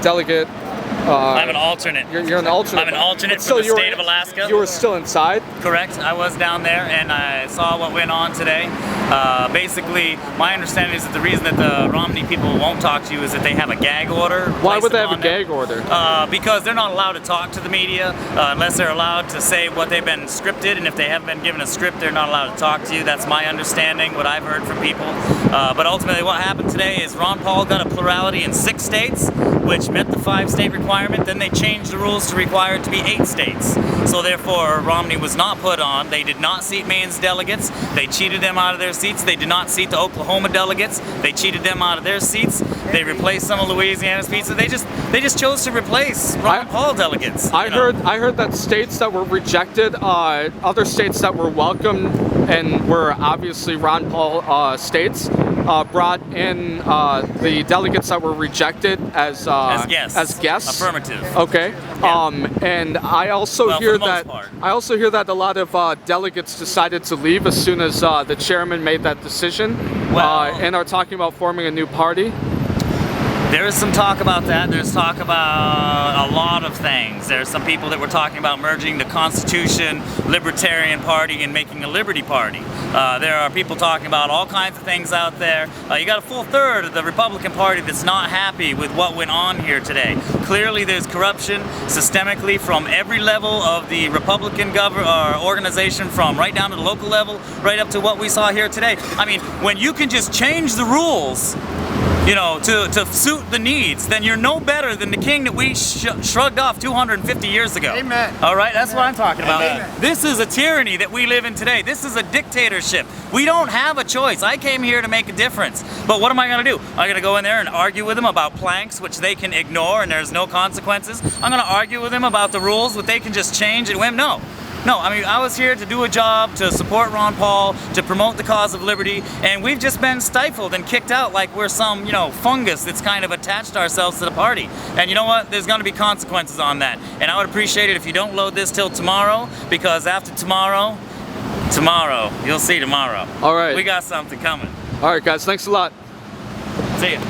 delegate. I'm an alternate. You're an alternate. I'm an alternate for the state of Alaska. You were still inside? Correct. I was down there and I saw what went on today. Basically, my understanding is that the reason that the Romney people won't talk to you is that they have a gag order. Why would they have a gag order? Because they're not allowed to talk to the media unless they're allowed to say what they've been scripted, and if they haven't been given a script, they're not allowed to talk to you. That's my understanding, what I've heard from people. But ultimately what happened today is Ron Paul got a plurality in 6 states, which met the 5-state requirement. Then they changed the rules to require it to be 8 states. So therefore, Romney was not put on. They did not seat Maine's delegates. They cheated them out of their seats. They did not seat the Oklahoma delegates. They cheated them out of their seats. They replaced some of Louisiana's seats. So they just chose to replace Ron Paul delegates. I heard that states that were rejected, other states that were welcomed and were obviously Ron Paul states, brought in the delegates that were rejected as guests. Affirmative. Okay. Yeah. And I also hear that a lot of delegates decided to leave as soon as the chairman made that decision, and are talking about forming a new party. There is some talk about that. There's talk about a lot of things. There's some people that were talking about merging the Constitution, Libertarian Party, and making a Liberty Party. There are people talking about all kinds of things out there. You got a full third of the Republican Party that's not happy with what went on here today. Clearly there's corruption systemically from every level of the Republican organization, from right down to the local level, right up to what we saw here today. I mean, when you can just change the rules, you know, to suit the needs, then you're no better than the king that we shrugged off 250 years ago. Amen. All right, that's what I'm talking about. Amen. This is a tyranny that we live in today. This is a dictatorship. We don't have a choice. I came here to make a difference. But what am I going to do? I'm going to go in there and argue with them about planks, which they can ignore and there's no consequences. I'm going to argue with them about the rules, which they can just change at whim. No, I mean, I was here to do a job, to support Ron Paul, to promote the cause of liberty, and we've just been stifled and kicked out like we're some, fungus that's kind of attached ourselves to the party. And you know what? There's going to be consequences on that. And I would appreciate it if you don't load this till tomorrow, because after tomorrow, you'll see tomorrow. All right. We got something coming. All right, guys, thanks a lot. See ya.